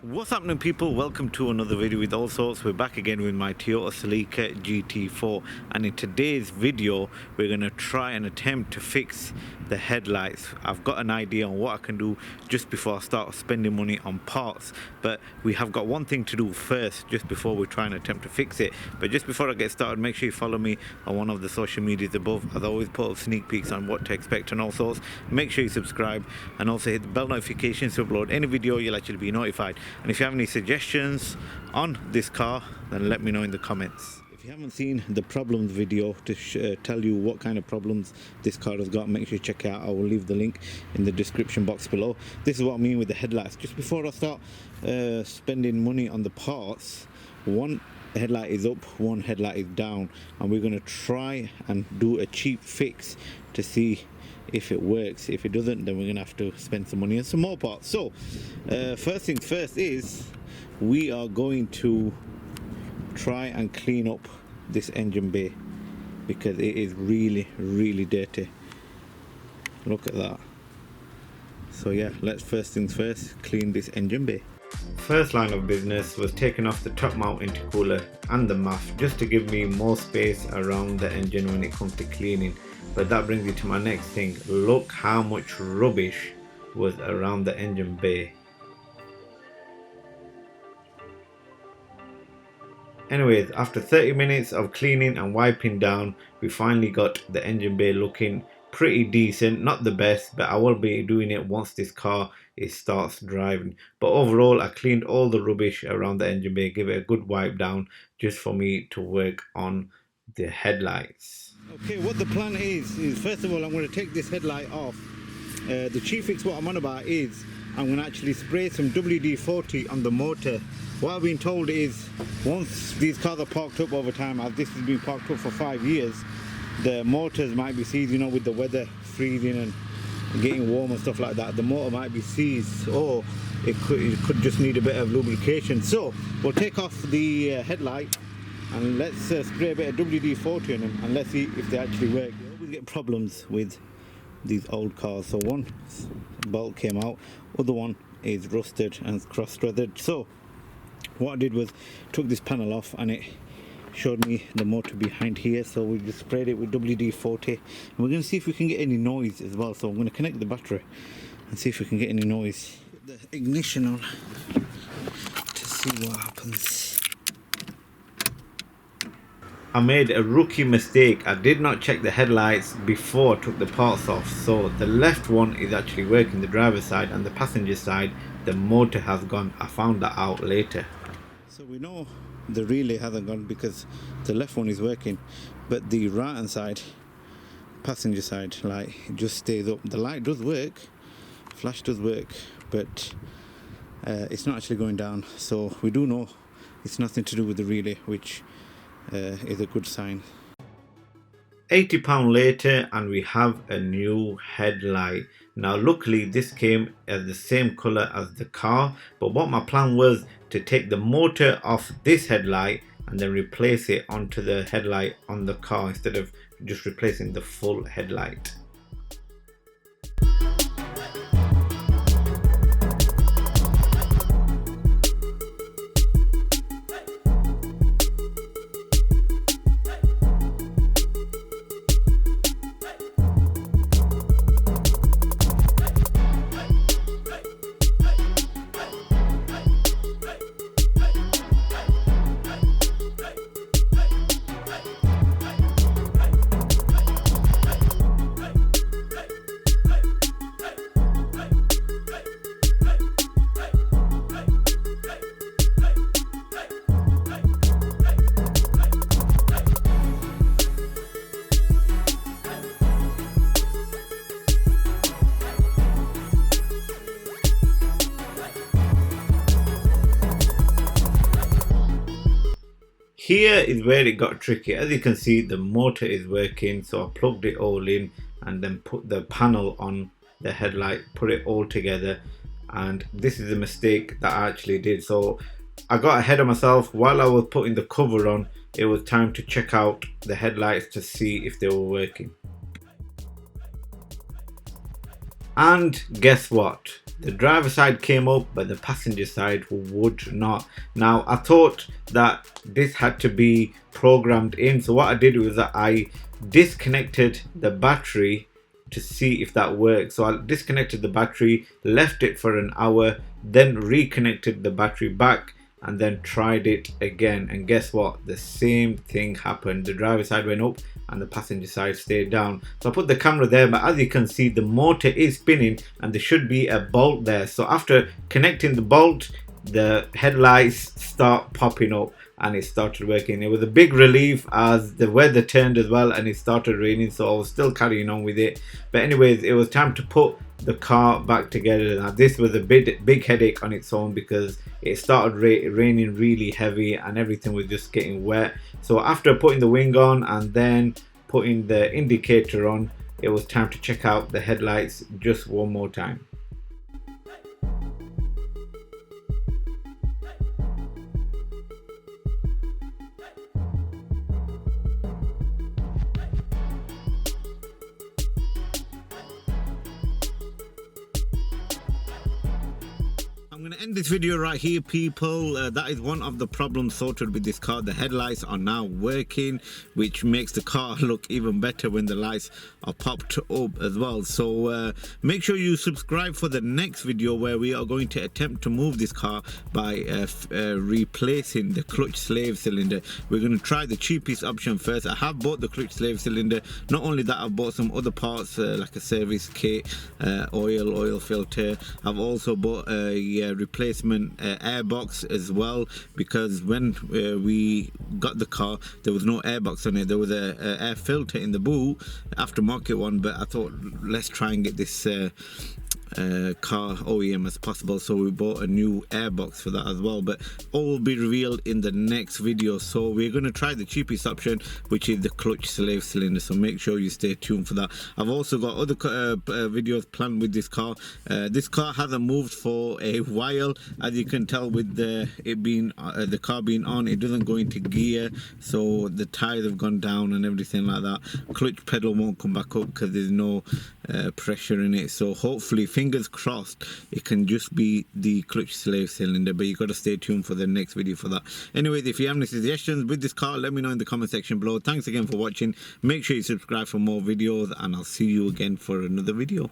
What's happening, people? Welcome to another video with Allsortz. We're back again with my Toyota Celica GT4, and in today's video we're going to try and attempt to fix the headlights. I've got an idea on what I can do just before I start spending money on parts, but we have got one thing to do first just before we try and attempt to fix it. But just before I get started, make sure you follow me on one of the social medias above. As I always put up sneak peeks on what to expect on Allsortz. Make sure you subscribe and also hit the bell notifications to upload any video. You'll actually be notified. And if you have any suggestions on this car, then let me know in the comments. If you haven't seen the problems video to tell you what kind of problems this car has got, make sure you check it out. I will leave the link in the description box below. This is what I mean with the headlights. Just before I start spending money on the parts, one headlight is up, one headlight is down, and we're going to try and do a cheap fix to see if it works. If it doesn't, then we're gonna have to spend some money on some more parts. So first things first is we are going to try and clean up this engine bay because it is really dirty. Look at that. So yeah, let's first things first clean this engine bay. First line of business was taking off the top mount intercooler and the MAF just to give me more space around the engine when it comes to cleaning. But that brings me to my next thing. Look how much rubbish was around the engine bay. Anyways, after 30 minutes of cleaning and wiping down, we finally got the engine bay looking pretty decent. Not the best, but I will be doing it once this car starts driving. But overall, I cleaned all the rubbish around the engine bay, give it a good wipe down just for me to work on the headlights. Okay, what the plan is first of all, I'm going to take this headlight off. The cheap fix what I'm on about is I'm going to actually spray some WD-40 on the motor. What I've been told is once these cars are parked up over time, as this has been parked up for 5 years, the motors might be seized, you know, with the weather freezing and getting warm and stuff like that. The motor might be seized, or it could just need a bit of lubrication. So we'll take off the headlight and let's spray a bit of WD-40 on them and let's see if they actually work. You always get problems with these old cars. So one bolt came out, other one is rusted and cross-threaded. So what I did was took this panel off and it showed me the motor behind here. So we just sprayed it with WD-40 and we're going to see if we can get any noise as well. So I'm going to connect the battery and see if we can get any noise. Put the ignition on to see what happens. I made a rookie mistake. I did not check the headlights before I took the parts off. So the left one is actually working, the driver's side, and the passenger side the motor has gone. I found that out later. So we know the relay hasn't gone because the left one is working, but the right hand side, passenger side light, just stays up. The light does work, flash does work, but it's not actually going down. So we do know it's nothing to do with the relay, which is a good sign. £80 later and we have a new headlight. Now luckily this came as the same colour as the car, but what my plan was to take the motor off this headlight and then replace it onto the headlight on the car instead of just replacing the full headlight. Here is where it got tricky. As you can see, the motor is working, so I plugged it all in and then put the panel on the headlight, put it all together, and this is a mistake that I actually did. So I got ahead of myself. While I was putting the cover on, it was time to check out the headlights to see if they were working. And guess what? The driver side came up, but the passenger side would not. Now, I thought that this had to be programmed in. So what I did was that I disconnected the battery to see if that works. So I disconnected the battery, left it for an hour, then reconnected the battery back, and then tried it again. And guess what? The same thing happened. The driver side went up and the passenger side stayed down. So I put the camera there, but as you can see, the motor is spinning and there should be a bolt there. So after connecting the bolt, the headlights start popping up and it started working. It was a big relief as the weather turned as well and it started raining, so I was still carrying on with it. But anyways, it was time to put the car back together. Now this was a big headache on its own because it started raining really heavy and everything was just getting wet. So after putting the wing on and then putting the indicator on, it was time to check out the headlights just one more time. I'm going to end this video right here, people. That is one of the problems sorted with this car. The headlights are now working, which makes the car look even better when the lights are popped up as well. So make sure you subscribe for the next video where we are going to attempt to move this car by replacing the clutch slave cylinder. We're going to try the cheapest option first. I have bought the clutch slave cylinder. Not only that, I've bought some other parts like a service kit, oil filter. I've also bought a replacement airbox as well, because when we got the car there was no airbox on it. There was a air filter in the boot, aftermarket one, but I thought let's try and get this car OEM as possible, so we bought a new airbox for that as well. But all will be revealed in the next video. So we're going to try the cheapest option, which is the clutch slave cylinder, so make sure you stay tuned for that. I've also got other videos planned with this car. This car hasn't moved for a while, as you can tell with the car being on. It doesn't go into gear, so the tires have gone down and everything like that. Clutch pedal won't come back up because there's no pressure in it. So hopefully, fingers crossed, it can just be the clutch slave cylinder, but you got to stay tuned for the next video for that. Anyways, if you have any suggestions with this car, let me know in the comment section below. Thanks again for watching. Make sure you subscribe for more videos and I'll see you again for another video.